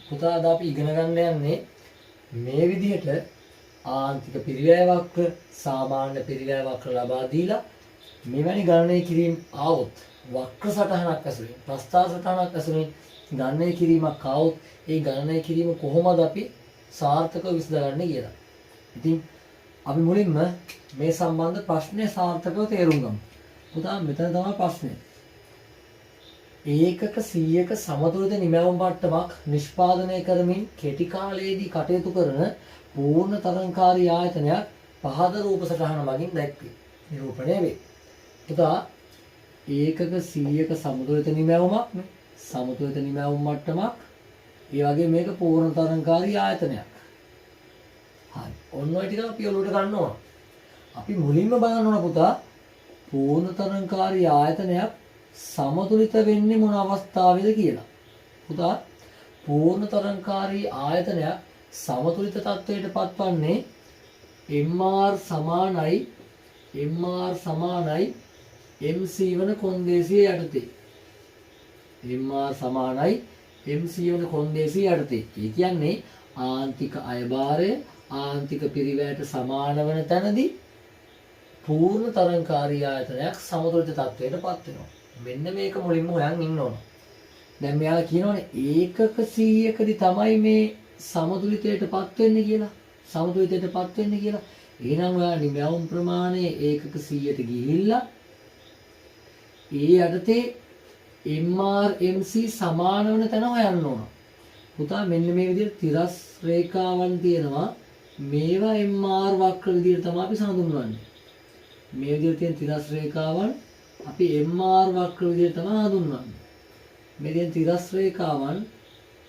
පුතා අද අපි ඉගෙන ගන්න යන්නේ මේ විදිහට ආන්තික පිරිවැය වක්‍ර සාමාන්‍ය පිරිවැය වක්‍ර ලබා දීලා මෙවැනි ගණනය කිරීම ආවොත් වක්‍ර සටහනක් ඇසුරින් ප්‍රස්ථාර සටහනක් ඇසුරින් ගණනය කිරීමක් ආවොත් ඒ ගණනය කිරීම කොහොමද අපි සාර්ථකව විසඳගන්නේ කියලා. ඉතින් අපි මුලින්ම මේ සම්බන්ධ ප්‍රශ්නය සාර්ථකව තේරුම් ගමු. පුතා මෙතන තමයි ප්‍රශ්නේ. ඒකක 100ක සමතුලිත නිමැවුම් මට්ටමක් නිෂ්පාදනය කරමින් කෙටි කාලයේදී කටයුතු කරන පූර්ණ තරංකාරී ආයතනයක් පහද රූප සටහන මගින් දැක්වේ. නිරූපණය වේ. පුතා ඒකක 100ක සමතුලිත නිමැවුමක් නේ. සමතුලිත නිමැවුම් මට්ටමක්. ඒ වගේ මේක පූර්ණ තරංකාරී ආයතනයක්. හරි. ඔන්න ඔය ටික අපි ඔලුවට ගන්න ඕන. අපි මුලින්ම බලන්න ඕන පුතා පූර්ණ තරංකාරී ආයතනයක් සමතුලිත වෙන්නේ මොන අවස්ථාවේද කියලා. පුතා පූර්ණ තරංකාරී ආයතනයක් සමතුලිත තත්ත්වයට පත්වන්නේ MR සමානයි MC වන කොන්දේසිය යටතේ. MR සමානයි MC වන කොන්දේසිය යටතේ. ඒ කියන්නේ ආන්තික අයභාරය ආන්තික පිරිවැයට සමාන වන තැනදී පූර්ණ තරංකාරී ආයතනයක් සමතුලිත තත්ත්වයට පත් වෙනවා. මෙන්න මේක මුලින්ම හොයන් ඉන්න ඕන. දැන් මෙයාලා කියනවනේ ඒකක 100කදී තමයි මේ සමතුලිතයටපත් වෙන්නේ කියලා. සමතුලිතයටපත් වෙන්නේ කියලා. එහෙනම් ඔයා නිමැවුම් ප්‍රමාණය ඒකක 100ට ගිහිල්ලා ඒ යටතේ MR MC සමාන වෙන තැන හොයන්න ඕන. පුතා මෙන්න මේ විදිහට තිරස් රේඛාවන් තියෙනවා. මේවා MR වක්‍ර විදිහට තමයි අපි හඳුන්වන්නේ. මේ විදිහට තියෙන තිරස් රේඛාවන් අපි MR වක්‍ර විදිහට තමයි හඳුන්වන්නේ. මේ තියෙන තිරස් රේඛාවන්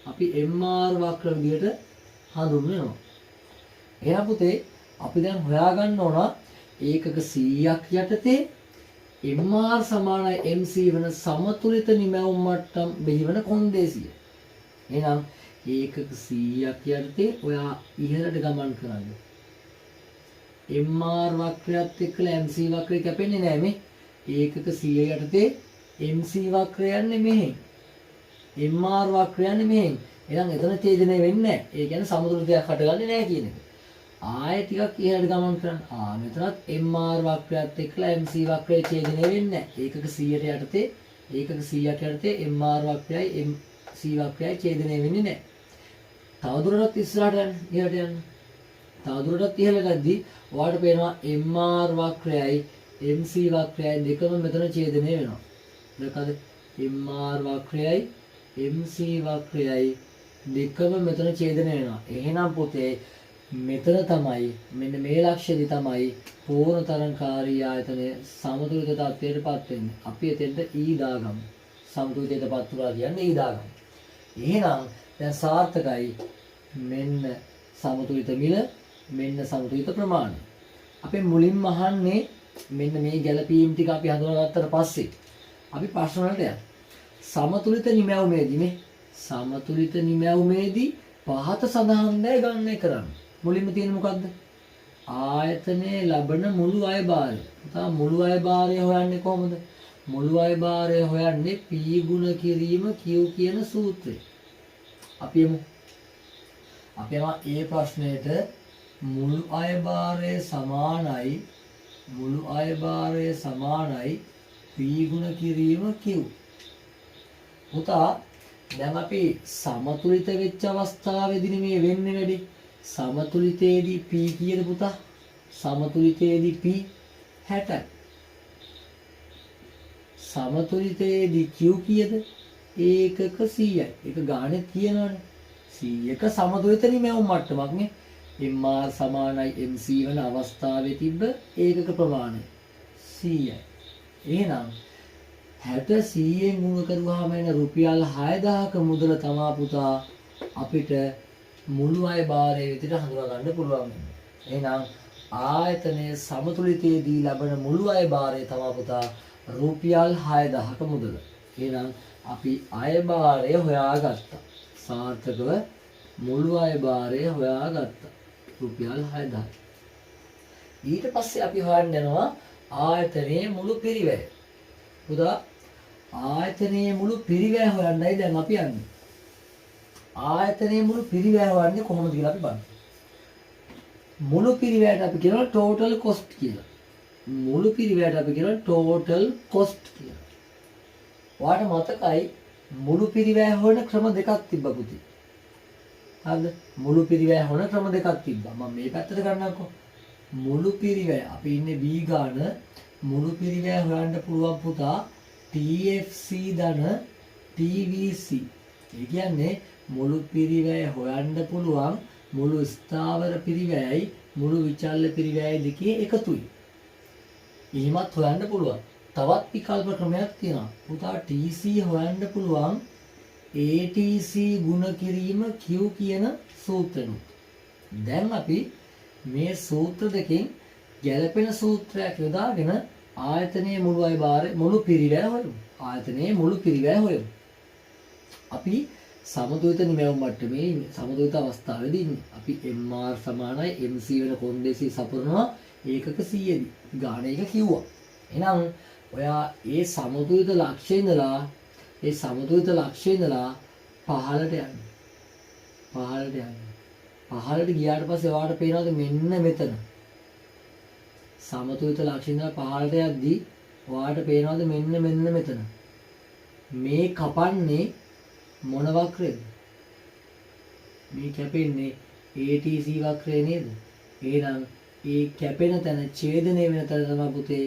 අපි MR වක්‍ර විදිහට හඳුන්වනවා. එහෙනම් පුතේ අපි දැන් හොයාගන්න ඕන ඒකක 100ක් යටතේ MR සමානයි MC වෙන සමතුලිත නිමැවුම් මට්ටම් බෙහිවන කොන්දේසිය. එහෙනම් ඒකක 100ක් යටතේ ඔයා ඉහළට ගමන් කරන්න. MR වක්‍රයත් එක්කලා MC වක්‍රය කැපෙන්නේ නැහැ මේ. ඒකක 100 යටතේ MC වක්‍රය යන්නේ මෙහෙන්. MR වක්‍රය යන්නේ මෙහෙන්. එහෙනම් එතන ඡේදනය වෙන්නේ නැහැ. ඒ කියන්නේ සමතුලිතයක් හටගන්නේ නැහැ කියන එක. ආයෙ ටිකක් ඉහළට ගමන් කරන්න. මෙතනත් MR වක්‍රයත් එක්කලා MC වක්‍රය ඡේදනය වෙන්නේ නැහැ. ඒකක 100ට යටතේ ඒකක 100ක් යටතේ MR වක්‍රයයි MC වක්‍රයයි ඡේදනය වෙන්නේ නැහැ. තවදුරටත් ඉස්සරහට යන්න ඉහළට යන්න. තවදුරටත් ඉහළට යද්දී ඔයාලට පේනවා MR වක්‍රයයි MC වක්‍රයයි දෙකම මෙතන ඡේදනය වෙනවා. දැක්කද? MR වක්‍රයයි MC වක්‍රයයි දෙකම මෙතන ඡේදනය වෙනවා. එහෙනම් පුතේ මෙතන තමයි මෙන්න මේ ලක්ෂ්‍යදී තමයි පූර්ණ තරංකාරී ආයතනය සමතුලිත තත්ත්වයටපත් වෙන්නේ. අපි එතෙන්ට E දාගමු. සමතුලිතයටපත් වුණා කියන්නේ E දාගමු. එහෙනම් දැන් සාර්ථකයි මෙන්න සමතුලිත මිල මෙන්න සමතුලිත ප්‍රමාණය. අපි මුලින්ම අහන්නේ මෙන්න මේ ගැළපීම් ටික අපි හඳුනාගත්තට පස්සේ අපි ප්‍රශ්න වලට යමු. සමතුලිත නිමැවුමේදී නේ සමතුලිත නිමැවුමේදී පහත සඳහන් දේ ගණනය කරන්න. මුලින්ම තියෙන මොකද්ද? ආයතනයේ ලබන මුළු අයභාරය. පුතා මුළු අයභාරය හොයන්නේ කොහොමද? මුළු අයභාරය හොයන්නේ P ගුණ කිරීම Q කියන සූත්‍රය. අපි යමු ඒ ප්‍රශ්නයේට මුළු අයභාරය සමානයි P ගුණ කිරීම Q. පුතා දැන් අපි සමතුලිත වෙච්ච අවස්ථාවේදී මේ වෙන්නේ වැඩි. සමතුලිතයේදී P කීයද පුතා? සමතුලිතයේදී P 60යි. සමතුලිතයේදී Q කීයද? ඒකක 100යි. ඒක ගානේ තියෙනවනේ. 100ක සමතුලිත නිමැවුම් මට්ටමක් නේ. MR සමානයි MC වෙන අවස්ථාවේ තිබ්බ ඒකක ප්‍රමාණය 100යි. එහෙනම් 60 100ෙන් ගුණ කරුවාම එන රුපියල් 6000ක මුදල තමා පුතා අපිට මුළු අය භාරය විදිහට හඳුනා ගන්න පුළුවන්. එහෙනම් ආයතනයේ සමතුලිතයේදී ලබන මුළු අය භාරය තමා පුතා රුපියල් 6000ක මුදල. එහෙනම් අපි අය භාරය හොයාගත්තා. සාර්ථකව මුළු අය භාරය හොයාගත්තා. රුපියල් 6000. ඊට පස්සේ අපි හොයන්න යනවා ආයතනයේ මුළු පිරිවැය. පුතා ආයතනයේ මුළු පිරිවැය හොයන්නයි දැන් අපි යන්නේ. ආයතනයේ මුළු පිරිවැය හොයන්නේ කොහොමද කියලා අපි බලමු. මුළු පිරිවැයට අපි කියනවා total cost කියලා. මුළු පිරිවැයට අපි කියනවා total cost කියලා. ඔයාලට මතකයි මුළු පිරිවැය හොයන ක්‍රම දෙකක් තිබ්බා පුතේ. හරිද? මුළු පිරිවැය හොයන ක්‍රම දෙකක් තිබ්බා. මම මේ පැත්තට ගන්නම්කෝ. මුළු පිරිවැය අපි ඉන්නේ B ගාන මුළු පිරිවැය හොයන්න පුළුවන් පුතා TFC ධන TVC. ඒ කියන්නේ මුළු පිරිවැය හොයන්න පුළුවන් මුළු ස්ථාවර පිරිවැයයි මුළු විචල්්‍ය පිරිවැයයි දෙකේ එකතුයි. එහෙමත් හොයන්න පුළුවන්. තවත් විකල්ප ක්‍රමයක් තියෙනවා. පුතා TC හොයන්න පුළුවන් ATC ගුණ කිරීම Q කියන සූත්‍රෙනුත්. දැන් අපි මේ සූත්‍ර දෙකෙන් ගැළපෙන සූත්‍රයක් යොදාගෙන ආයතනයේ මුළු පිරිවැය හොයමු. ආයතනයේ මුළු පිරිවැය හොයමු. අපි සමතුලිත නිමැවුම් මට්ටමේ සමතුලිත අවස්ථාවේදී ඉන්නේ. අපි MR සමානයි MC වෙන කොන්දේසි සපුරනවා ඒකක 100දී. ගාණ එක කිව්වා. එහෙනම් ඔයා ඒ සමතුලිත ලක්ෂ්‍යය ඉඳලා පහළට යන්න. පහළට ගියාට පස්සේ ඔයාලට පේනවාද මෙන්න මෙතන. සමතුලිත ලක්ෂ්‍යය ඉඳලා පහළට යද්දී ඔයාලට පේනවාද මෙන්න මෙතන. මේ කපන්නේ මොන වක්‍රයද? මේ කැපෙන්නේ ATC වක්‍රය නේද? එහෙනම් ඒ කැපෙන තැන ඡේදනය වෙන තැන තමයි පුතේ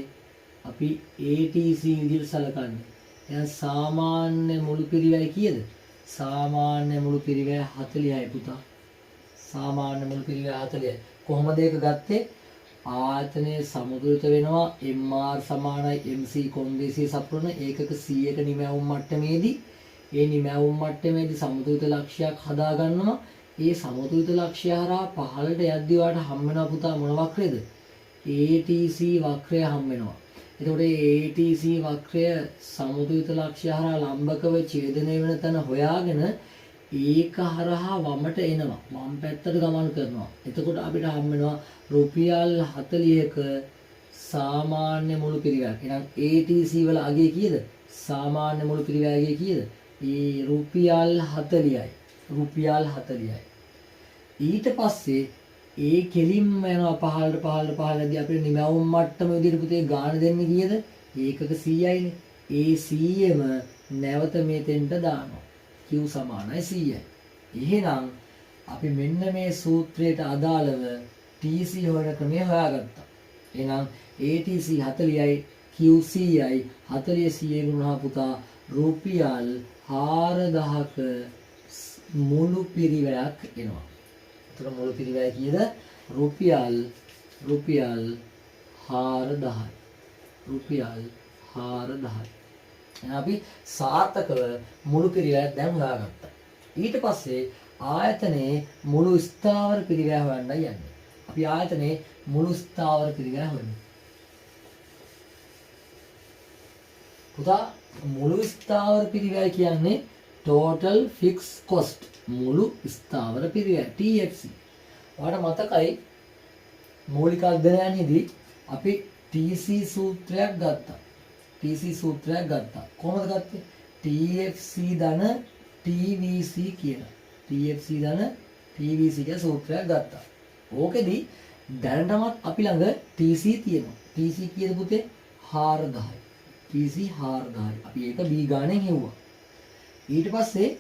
අපි ATC විදිහට සලකන්නේ. එහෙනම් සාමාන්‍ය මුළු පිරිවැය කීයද? සාමාන්‍ය මුළු පිරිවැය 40යි පුතා. සාමාන්‍ය මුළු පිරිවැය 40යි. කොහොමද ඒක ගත්තේ? ආයතනයේ සමතුලිත වෙනවා MR සමානයි MC කොන්දේසිය සපුරන ඒකක 100ක නිමැවුම් මට්ටමේදී ඒ නිමැවුම් මට්ටමේදී සමතුලිත ලක්ෂ්‍යයක් හදා ගන්නවා. ඒ සමතුලිත ලක්ෂ්‍ය හරහා පහළට යද්දී ඔයාලට හම් වෙනවා පුතා මොන වක්‍රයද? ATC වක්‍රය හම් වෙනවා. එතකොට ATC වක්‍රය සමතුලිත ලක්ෂ්‍ය හරහා ලම්බකව ඡේදනය වෙන තැන හොයාගෙන ඒක හරහා වමට එනවා. වම් පැත්තට ගමන් කරනවා. එතකොට අපිට හම් වෙනවා රුපියල් 40ක සාමාන්‍ය මුළු පිරිවැයක්. එහෙනම් ATC වල අගය කීයද? සාමාන්‍ය මුළු පිරිවැය අගය කීයද? ඒ රුපියල් 40යි. රුපියල් 40යි. ඊට පස්සේ ඒ කෙලින්ම යනවා පහළටදී අපිට නිමැවුම් මට්ටම විදිහට පුතේ ගාණ දෙන්නේ කීයද? ඒකක 100යිනේ. ඒ 100ම නැවත මෙතෙන්ට දානවා. Q සමානයි 100යි. එහෙනම් අපි මෙන්න මේ සූත්‍රයට අදාළව TC හොයන ක්‍රමය හොයාගත්තා. එහෙනම් ATC 40යි Q 100යි 40 100 ගුණා පුතා රුපියල් 4000ක මුළු පිරිවැයක් එනවා. එතකොට මුළු පිරිවැය කීයද? රුපියල් 4000යි. රුපියල් 4000යි. එහෙනම් අපි සාර්ථකව මුළු පිරිවැය දැන් හොයාගත්තා. ඊට පස්සේ ආයතනයේ මුළු ස්ථාවර පිරිවැය හොයන්නයි යන්නේ. අපි ආයතනයේ මුළු ස්ථාවර පිරිවැය හොයමු. පුතා මුළු ස්ථාවර පිරිවැය කියන්නේ total fixed cost මුළු ස්ථාවර පිරිවැය TFC. ඔයාලට මතකයි මූලික අධ්‍යයනයේදී අපි TC සූත්‍රයක් ගත්තා. කොහොමද ගත්තේ? TFC ධන TVC කියලා. TFC ධන TVC කියලා සූත්‍රයක් ගත්තා. ඕකෙදි දැනටමත් අපි ළඟ TC තියෙනවා. TC කීයද පුතේ? 4000යි. TC 4000යි. අපි ඒක B ගාණෙන් හෙව්වා. ඊට පස්සේ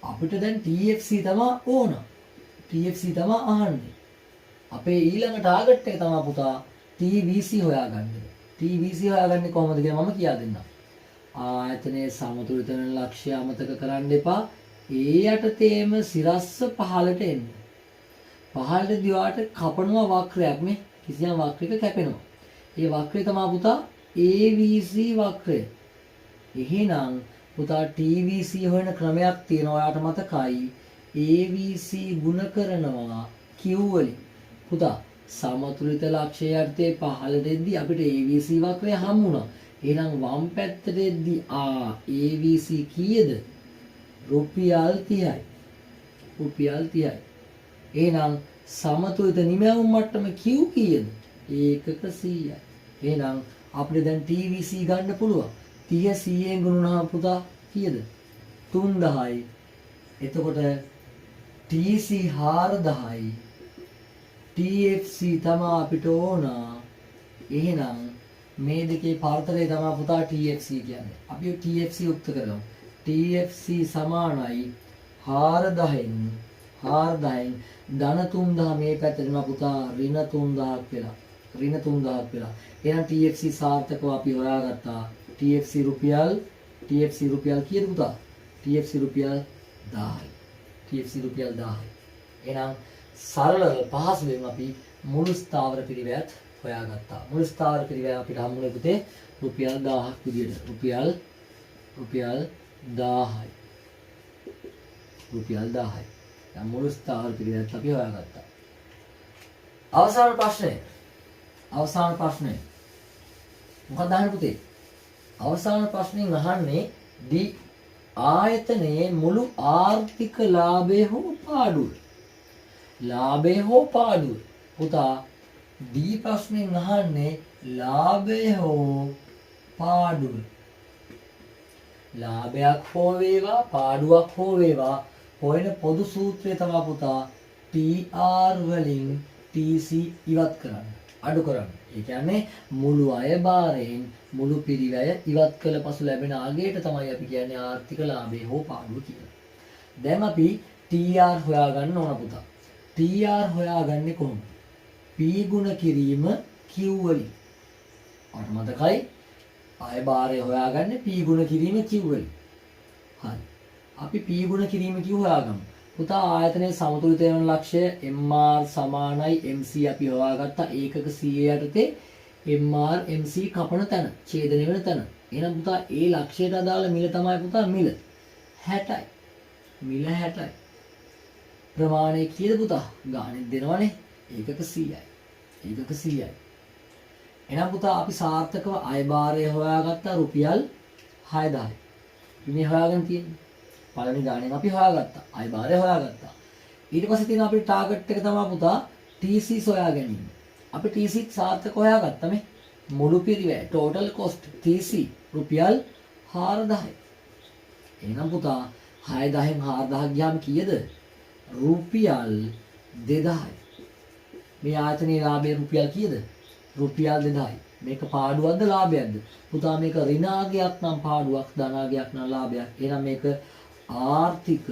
අපිට දැන් TFC තමයි ඕන. TFC තමයි අහන්නේ. අපේ ඊළඟ ටාගට් එක තමයි පුතා TVC හොයාගන්න. TVC හොයාගන්නේ කොහොමද කියලා මම කියා දෙන්නම්. ආයතනයේ සමතුලිත වෙන ලක්ෂ්‍ය අමතක කරන්න එපා. ඒ යටතේම සිරස්ස පහළට එන්න. පහළටදී වාට කපනවා වක්‍රයක් නේ. කිසියම් වක්‍රයක කැපෙනවා. ඒ වක්‍රය තමයි පුතා AVC වක්‍රය. එහෙනම් පුතා TVC හොයන ක්‍රමයක් තියෙනවා. ඔයාලට මතකයි AVC ගුණ කරනවා Q වලින්. පුතා සමතුලිත ලක්ෂ්‍ය යටතේ පහළට එද්දී අපිට AVC වක්‍රය හමු වුණා. එහෙනම් වම් පැත්තට එද්දී AVC කීයද? රුපියල් 30යි. රුපියල් 30යි. එහෙනම් සමතුලිත නිමැවුම් මට්ටම Q කීයද? ඒකක 100යි. එහෙනම් අපිට දැන් TVC ගන්න පුළුවන්. 30 100ෙන් ගුණනවා පුතා කීයද? 3000යි. එතකොට TC 4000යි TFC තමයි අපිට ඕන. එහෙනම් මේ දෙකේ පරතරය තමයි පුතා TFC කියන්නේ. අපි TFC උක්ත කරමු. TFC සමානයි 4000න් ධන 3000 මේ පැත්තට යනවා පුතා ඍණ 3000ක් වෙලා. ඍණ 3000ක් වෙලා. එහෙනම් TFC සාර්ථකව අපි හොයාගත්තා. TFC රුපියල් කීයද පුතා? TFC රුපියල් 1000යි. TFC රුපියල් 1000යි. එහෙනම් සරලව පහසුවෙන් අපි මුළු ස්ථාවර පිරිවැයත් හොයාගත්තා. මුළු ස්ථාවර පිරිවැය අපිට හම්බුනේ පුතේ රුපියල් 1000ක් විදියට. රුපියල් 1000යි. රුපියල් 1000යි. දැන් මුළු ස්ථාවර පිරිවැයත් අපි හොයාගත්තා. අවසාන ප්‍රශ්නේ. මොකක්ද අහන්නේ පුතේ? අවසාන ප්‍රශ්نين අහන්නේ ආයතනයේ මුළු ආර්ථික ලාභය හෝ පාඩුව. පුතා දී ප්‍රශ්نين අහන්නේ ලාභය හෝ පාඩුව. ලාභයක් හෝ වේවා පාඩුවක් හෝ වේවා හොයන පොදු සූත්‍රය තමයි පුතා TR වලින් TC ඉවත් කරන්න. අඩු කරන්න. ඒ කියන්නේ මුළු අයභාරයෙන් මුළු පිරිවැය ඉවත් කළ පසු ලැබෙන අගයට තමයි අපි කියන්නේ ආර්ථික ලාභය හෝ පාඩුව කියලා. දැන් අපි TR හොයාගන්න ඕන පුතා. TR හොයාගන්නේ කොහොමද? P ගුණ කිරීම Q වලින්. අපට මතකයි අයභාරය හොයාගන්නේ P ගුණ කිරීම Q වලින්. හරි. අපි P ගුණ කිරීම Q හොයාගමු. පුතා ආයතනයේ සමතුලිත වෙන ලක්ෂය MR සමානයි MC අපි හොයාගත්තා ඒකක CA යටතේ MR MC කපන තැන ඡේදනය වෙන තැන. එහෙනම් පුතා ඒ ලක්ෂයට අදාළ මිල තමයි පුතා මිල 60යි. මිල 60යි. ප්‍රමාණය කීයද පුතා? ගාණෙත් දෙනවනේ. ඒකක 100යි. ඒකක 100යි. එහෙනම් පුතා අපි සාර්ථකව අයභාරය හොයාගත්තා රුපියල් 6000යි. මේ හොයාගෙන තියෙන්නේ පළවෙනි ගාණයෙන් අපි හොයාගත්තා. අයභාරය හොයාගත්තා. ඊට පස්සේ තියෙන අපේ ටාගට් එක තමයි පුතා TC සොයා ගැනීම. අපි TC සාර්ථක හොයාගත්තා මේ. මුළු පිරිවැය total cost TC රුපියල් 4000යි. එහෙනම් පුතා 6000න් 4000 ගියාම කීයද? රුපියල් 2000යි. මේ ආයතනයේ ලාභය රුපියල් කීයද? රුපියල් 2000යි. මේක පාඩුවක්ද ලාභයක්ද? පුතා මේක ඍණාගයක් නම් පාඩුවක් ධනාගයක් නම් ලාභයක්. එහෙනම් මේක ආර්ථික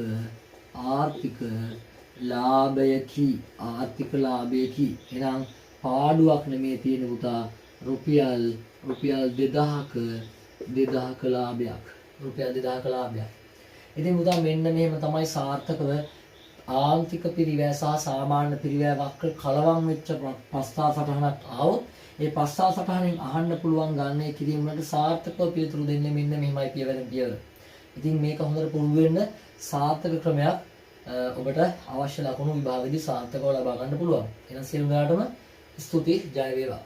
ලාභයකි. ආර්ථික ලාභයකි. එහෙනම් පාඩුවක් නෙමේ තියෙන පුතා රුපියල් 2000ක ලාභයක්. රුපියල් 2000ක ලාභයක්. ඉතින් පුතා මෙන්න මෙහෙම තමයි සාර්ථකව ආන්තික පිරිවැය සහ සාමාන්‍ය පිරිවැය වක්‍ර කලවම් වෙච්ච ප්‍රස්තාව සටහනක් ආවොත් ඒ ප්‍රස්තාව සටහනෙන් අහන්න පුළුවන් ගණනය කිරීම වලට සාර්ථකව පිළිතුරු දෙන්නේ මෙන්න මෙහිමයි පියවරෙන් පියවර. ඉතින් මේක හොඳට පුරුදු වෙන්න සාර්ථක ක්‍රමයක් ඔබට අවශ්‍ය ලකුණු විභාගයේදී සාර්ථකව ලබා ගන්න පුළුවන්. එහෙනම් සියලු දෙනාටම ස්තුතියි ජය වේවා.